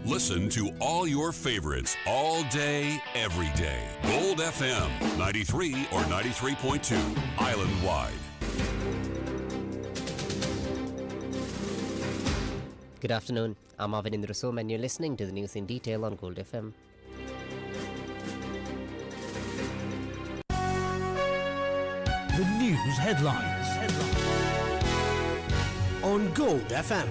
Listen to all your favorites all day, every day. Gold FM 93 or 93.2 island-wide. Good afternoon. I'm Avinindra Som and you're listening to the news in detail on Gold FM. The news headlines on Gold FM.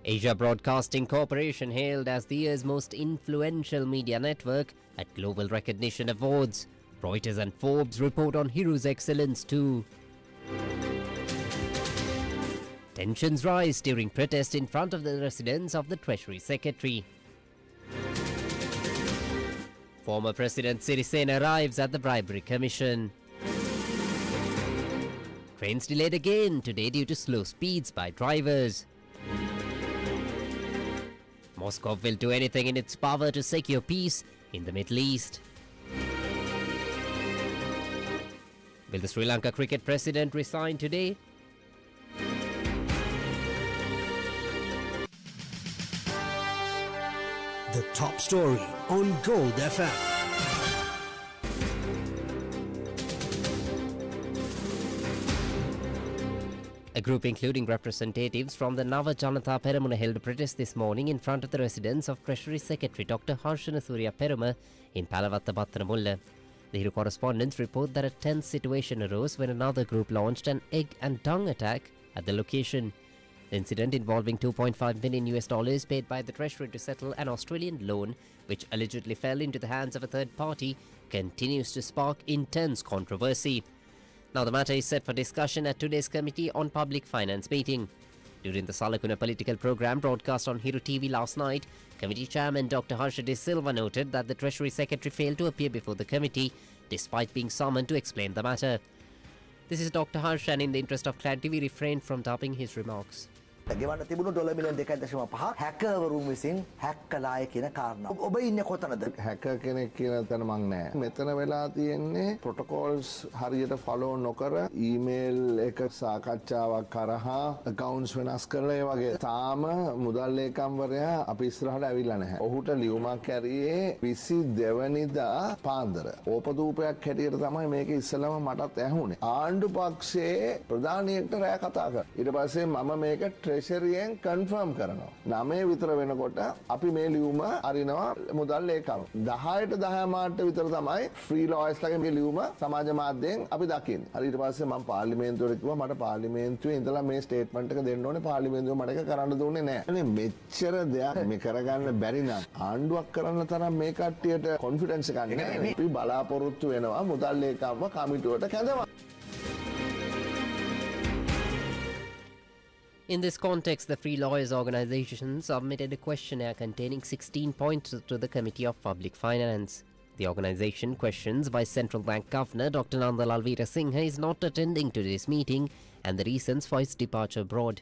Asia Broadcasting Corporation hailed as the year's most influential media network at Global Recognition Awards. Reuters and Forbes report on Hiru's excellence too. Tensions rise during protest in front of the residence of the Treasury Secretary. Former President Sirisena arrives at the Bribery Commission. Trains delayed again today due to slow speeds by drivers. Moscow will do anything in its power to secure peace in the Middle East. Will the Sri Lanka cricket president resign today? The top story on Gold FM. A group including representatives from the Nava Janatha Peramuna held a protest this morning in front of the residence of Treasury Secretary Dr. Harshana Surya Peruma in Palavatta Battanamulla. The Hiru correspondents report that a tense situation arose when another group launched an egg and dung attack at the location. The incident, involving $2.5 million paid by the Treasury to settle an Australian loan which allegedly fell into the hands of a third party, continues to spark intense controversy. Now the matter is set for discussion at today's Committee on Public Finance meeting. During the Salakuna political program broadcast on Hiru TV last night, Committee Chairman Dr. Harsha De Silva noted that the Treasury Secretary failed to appear before the committee despite being summoned to explain the matter. This is Dr. Harsha, and in the interest of clarity we refrain from dubbing his remarks. ගෙවන්න තිබුණු dollar මිලියන 2.5 හැකර්වරුන් විසින් හැක් කළාය කියන කාරණා. ඔබ ඉන්නේ කොතනද? හැකර් කෙනෙක් කියන තැන මං නෑ. මෙතන වෙලා තියෙන්නේ ප්‍රොටෝකෝල්ස් හරියට ෆලෝ නොකර ඊමේල් එක සාකච්ඡාවක් කරහා accounts වෙනස් කරලා ඒ වගේ තාම මුදල් ලේකම්වරයා අපි ඉස්සරහට ඇවිල්ලා නැහැ. ඔහුට ලියුමක් ඇරියේ 22 වෙනිදා පාන්දර. ඕපදූපයක් හැටියට තමයි මේක ඉස්සලම මටත් ඇහුනේ. ආණ්ඩු පක්ෂයේ ප්‍රධානියෙක්ට රෑ කතා කරා. ඊට පස්සේ මම මේක ට්‍රෙෂරියෙන් කන්ෆර්ම් කරනවා. 9 විතර වෙනකොට අපි මේ ලියුම අරිනවා මුදල් ලේකම්. 10ට 10 මාට විතර තමයි ෆ්‍රී ලෝයර්ස් ලගේ මේ ලියුම සමාජ මාධ්‍යයෙන් අපි දකින්නේ. හරි ඊට පස්සේ මම පාර්ලිමේන්තුවට කිව්වා මට පාර්ලිමේන්තුවේ ඉඳලා මේ ස්ටේට්මන්ට් එක දෙන්න ඕනේ. පාර්ලිමේන්තුව මට ඒක කරන්න දුන්නේ නැහැ. අනේ මෙච්චර දෙයක් මේ කරගන්න බැරි නම් ආණ්ඩුවක් කරන්න තරම් මේ කට්ටියට කොන්ෆිඩන්ස් එකක් නැහැ. අපි බලාපොරොත්තු වෙනවා මුදල් ලේකම්ව කමිටුවට කැඳවන්න. In this context, the Free Lawyers Organisation submitted a questionnaire containing 16 points to the Committee of Public Finance. The organisation questions why Central Bank Governor Dr. Nandalal Veerasinghe is not attending today's meeting and the reasons for his departure abroad.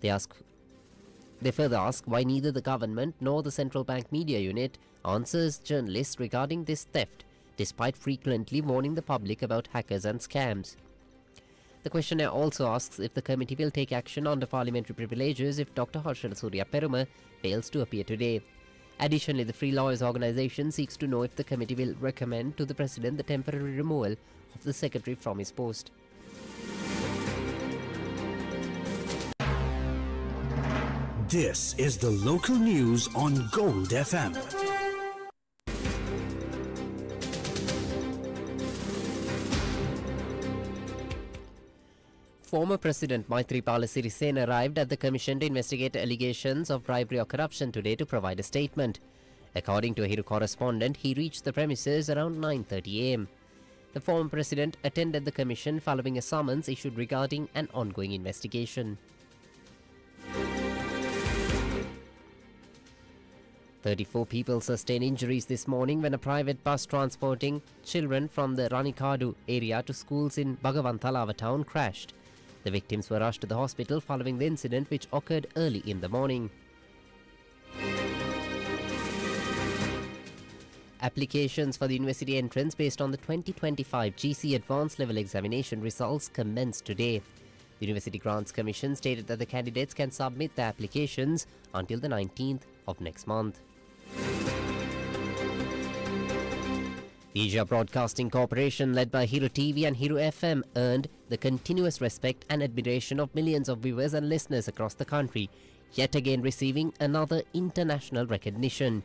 They further ask why neither the government nor the Central Bank Media Unit answers journalists regarding this theft, despite frequently warning the public about hackers and scams. The questionnaire also asks if the committee will take action under parliamentary privileges if Dr. Harshana Surya Peruma fails to appear today. Additionally, the Free Lawyers Organisation seeks to know if the committee will recommend to the President the temporary removal of the Secretary from his post. This is the local news on Gold FM. Former President Maithripala Sirisena arrived at the Commission to investigate allegations of bribery or corruption today to provide a statement. According to a Hiru correspondent, he reached the premises around 9:30 am. The former president attended the Commission following a summons issued regarding an ongoing investigation. 34 people sustained injuries this morning when a private bus transporting children from the Ranikadu area to schools in Bhagavantalava town crashed. The victims were rushed to the hospital following the incident, which occurred early in the morning. Applications for the university entrance based on the 2025 GC Advanced Level Examination results commenced today. The University Grants Commission stated that the candidates can submit their applications until the 19th of next month. The Asia Broadcasting Corporation, led by Hero TV and Hero FM, earned the continuous respect and admiration of millions of viewers and listeners across the country, yet again receiving another international recognition.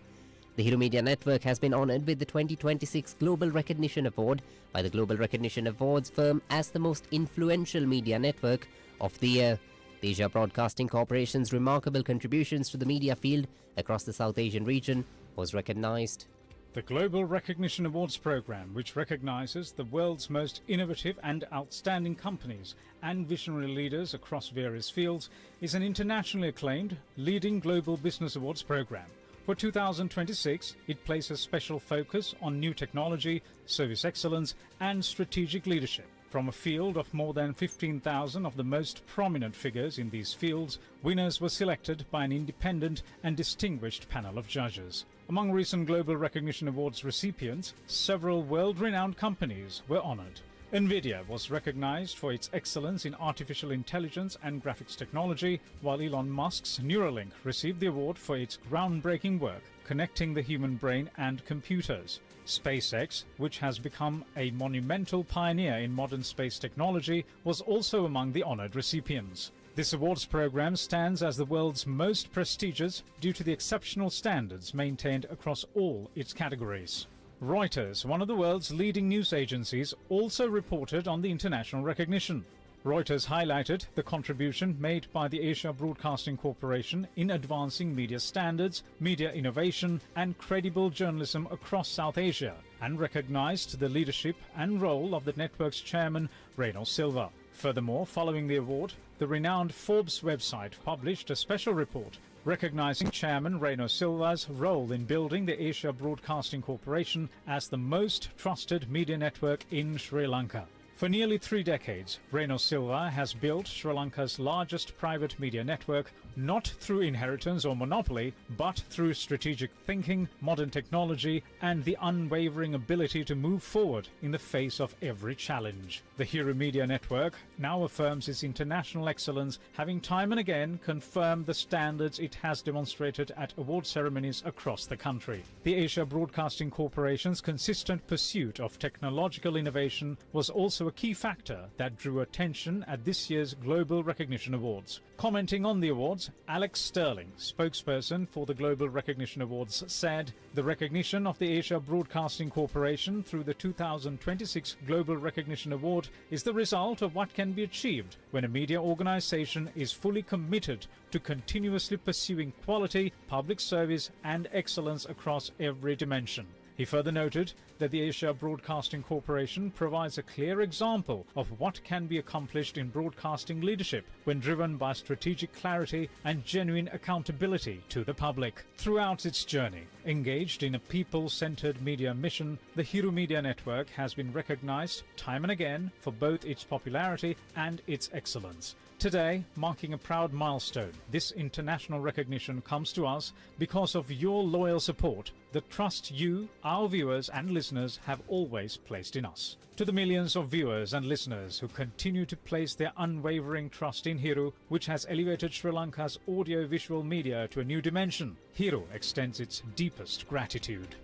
The Hero Media Network has been honoured with the 2026 Global Recognition Award by the Global Recognition Awards firm as the most influential media network of the year. The Asia Broadcasting Corporation's remarkable contributions to the media field across the South Asian region was recognised. The Global Recognition Awards program, which recognizes the world's most innovative and outstanding companies and visionary leaders across various fields, is an internationally acclaimed leading global business awards program. For 2026, it places special focus on new technology, service excellence, and strategic leadership. From a field of more than 15,000 of the most prominent figures in these fields, winners were selected by an independent and distinguished panel of judges. Among recent Global Recognition Awards recipients, several world-renowned companies were honored. NVIDIA was recognized for its excellence in artificial intelligence and graphics technology, while Elon Musk's Neuralink received the award for its groundbreaking work connecting the human brain and computers. SpaceX, which has become a monumental pioneer in modern space technology, was also among the honored recipients. This awards program stands as the world's most prestigious due to the exceptional standards maintained across all its categories. Reuters, one of the world's leading news agencies, also reported on the international recognition. Reuters highlighted the contribution made by the Asia Broadcasting Corporation in advancing media standards, media innovation, and credible journalism across South Asia, and recognized the leadership and role of the network's chairman, Reno Silva. Furthermore, following the award, the renowned Forbes website published a special report recognizing Chairman Reno Silva's role in building the Asia Broadcasting Corporation as the most trusted media network in Sri Lanka. For nearly 3 decades, Reno Silva has built Sri Lanka's largest private media network, not through inheritance or monopoly, but through strategic thinking, modern technology, and the unwavering ability to move forward in the face of every challenge. The Hero Media Network now affirms its international excellence, having time and again confirmed the standards it has demonstrated at award ceremonies across the country. The Asia Broadcasting Corporation's consistent pursuit of technological innovation was also a key factor that drew attention at this year's Global Recognition Awards. Commenting on the awards, Alex Sterling, spokesperson for the Global Recognition Awards, said, "The recognition of the Asia Broadcasting Corporation through the 2026 Global Recognition Award is the result of what can be achieved when a media organization is fully committed to continuously pursuing quality, public service, and excellence across every dimension." He further noted that the Asia Broadcasting Corporation provides a clear example of what can be accomplished in broadcasting leadership when driven by strategic clarity and genuine accountability to the public. Throughout its journey, engaged in a people-centered media mission, the Hero Media Network has been recognized time and again for both its popularity and its excellence. Today, marking a proud milestone, this international recognition comes to us because of your loyal support, the trust you, our viewers and listeners have always placed in us. To the millions of viewers and listeners who continue to place their unwavering trust in Hero, which has elevated Sri Lanka's audio-visual media to a new dimension, Hero extends its deepest gratitude.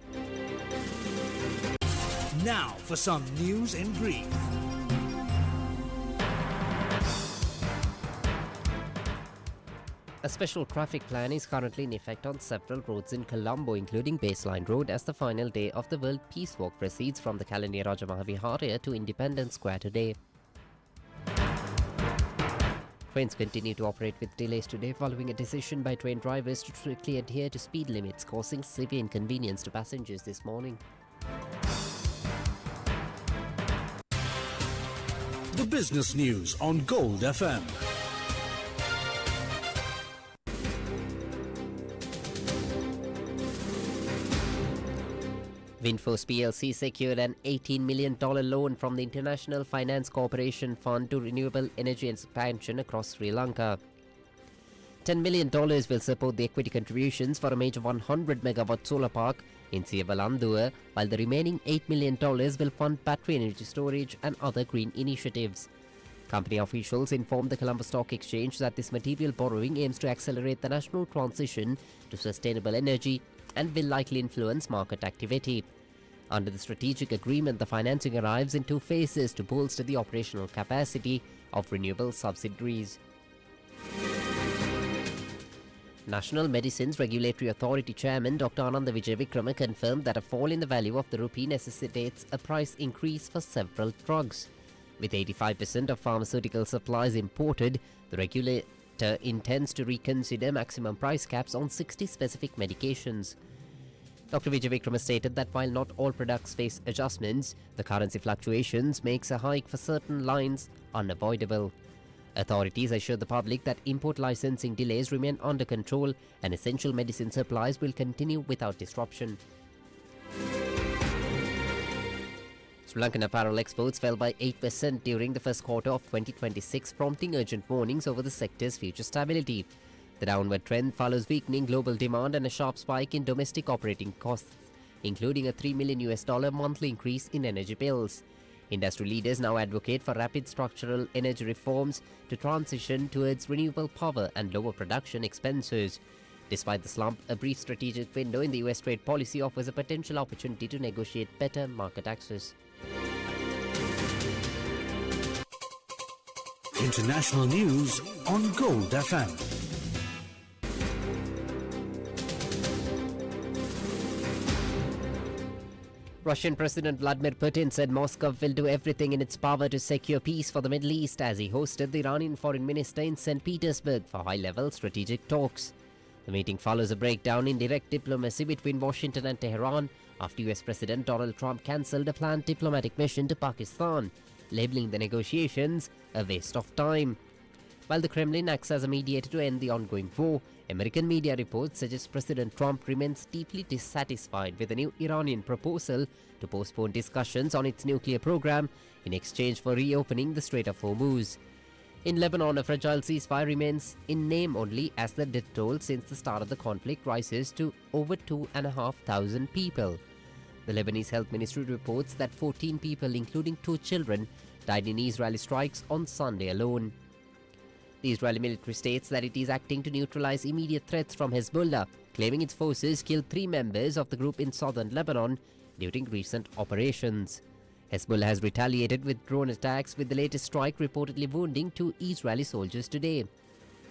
Now for some news in brief. A special traffic plan is currently in effect on several roads in Colombo, including Baseline Road, as the final day of the World Peace Walk proceeds from the Kalaniya Raja Mahaviharaya to Independence Square today. Trains continue to operate with delays today following a decision by train drivers to strictly adhere to speed limits, causing severe inconvenience to passengers this morning. The business news on Gold FM. Windforce PLC secured an $18 million loan from the International Finance Corporation Fund to renewable energy expansion across Sri Lanka. $10 million will support the equity contributions for a major 100-megawatt solar park in Siyabalandua, while the remaining $8 million will fund battery energy storage and other green initiatives. Company officials informed the Colombo Stock Exchange that this material borrowing aims to accelerate the national transition to sustainable energy and will likely influence market activity. Under the strategic agreement, the financing arrives in 2 phases to bolster the operational capacity of renewable subsidiaries. National Medicines Regulatory Authority Chairman Dr. Ananda Vijayvikrama confirmed that a fall in the value of the rupee necessitates a price increase for several drugs. With 85% of pharmaceutical supplies imported, the regulator intends to reconsider maximum price caps on 60 specific medications. Dr. Vijayvikrama stated that while not all products face adjustments, the currency fluctuations makes a hike for certain lines unavoidable. Authorities assured the public that import licensing delays remain under control and essential medicine supplies will continue without disruption. Sri Lankan apparel exports fell by 8% during the first quarter of 2026, prompting urgent warnings over the sector's future stability. The downward trend follows weakening global demand and a sharp spike in domestic operating costs, including a $3 million monthly increase in energy bills. Industry leaders now advocate for rapid structural energy reforms to transition towards renewable power and lower production expenses. Despite the slump, a brief strategic window in the US trade policy offers a potential opportunity to negotiate better market access. International news on Gold FM. Russian President Vladimir Putin said Moscow will do everything in its power to secure peace for the Middle East as he hosted the Iranian foreign minister in St. Petersburg for high-level strategic talks. The meeting follows a breakdown in direct diplomacy between Washington and Tehran after US President Donald Trump cancelled a planned diplomatic mission to Pakistan, labeling the negotiations a waste of time. While the Kremlin acts as a mediator to end the ongoing war, American media reports suggest President Trump remains deeply dissatisfied with the new Iranian proposal to postpone discussions on its nuclear program in exchange for reopening the Strait of Hormuz. In Lebanon, a fragile ceasefire remains in name only as the death toll since the start of the conflict rises to over 2,500 people. The Lebanese Health Ministry reports that 14 people, including 2 children, died in Israeli strikes on Sunday alone. The Israeli military states that it is acting to neutralize immediate threats from Hezbollah, claiming its forces killed 3 members of the group in southern Lebanon during recent operations. Hezbollah has retaliated with drone attacks, with the latest strike reportedly wounding 2 Israeli soldiers today.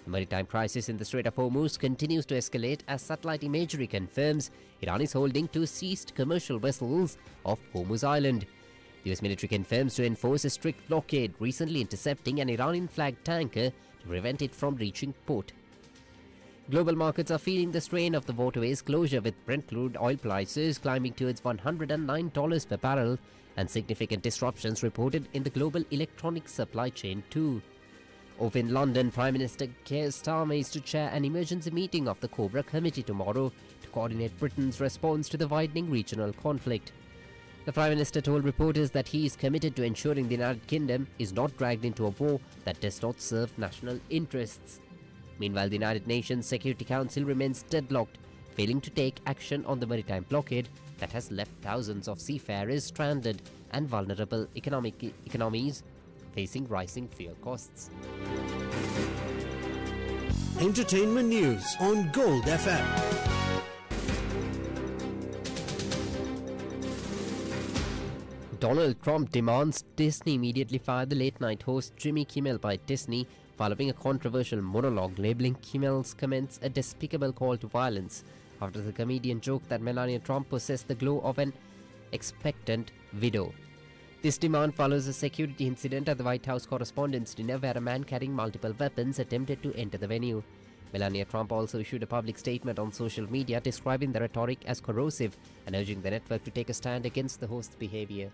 The maritime crisis in the Strait of Hormuz continues to escalate as satellite imagery confirms Iran is holding 2 seized commercial vessels off Hormuz Island. The US military confirms to enforce a strict blockade, recently intercepting an Iranian-flagged tanker to prevent it from reaching port. Global markets are feeling the strain of the waterway's closure, with Brent crude oil prices climbing towards $109 per barrel and significant disruptions reported in the global electronics supply chain too. Over in London, Prime Minister Keir Starmer is to chair an emergency meeting of the Cobra Committee tomorrow to coordinate Britain's response to the widening regional conflict. The Prime Minister told reporters that he is committed to ensuring the United Kingdom is not dragged into a war that does not serve national interests. Meanwhile, the United Nations Security Council remains deadlocked, failing to take action on the maritime blockade that has left thousands of seafarers stranded and vulnerable economies facing rising fuel costs. Entertainment news on Gold FM. Donald Trump demands Disney immediately fire the late-night host Jimmy Kimmel by Disney following a controversial monologue labeling Kimmel's comments a despicable call to violence after the comedian joked that Melania Trump possessed the glow of an expectant widow. This demand follows a security incident at the White House Correspondents' Dinner where a man carrying multiple weapons attempted to enter the venue. Melania Trump also issued a public statement on social media describing the rhetoric as corrosive and urging the network to take a stand against the host's behavior.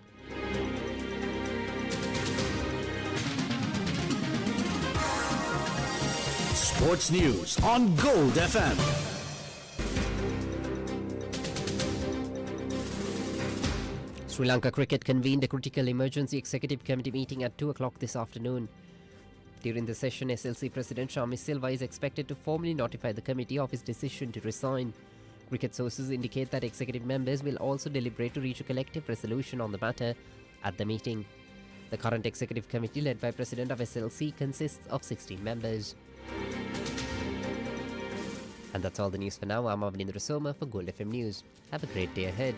Sports news on Gold FM. Sri Lanka Cricket convened a critical emergency executive committee meeting at 2 o'clock this afternoon. During the session, SLC President Shami Silva is expected to formally notify the committee of his decision to resign. Cricket sources indicate that executive members will also deliberate to reach a collective resolution on the matter at the meeting. The current executive committee, led by President of SLC, consists of 16 members. And that's all the news for now. I'm Avinindra Soma for Gold FM News. Have a great day ahead.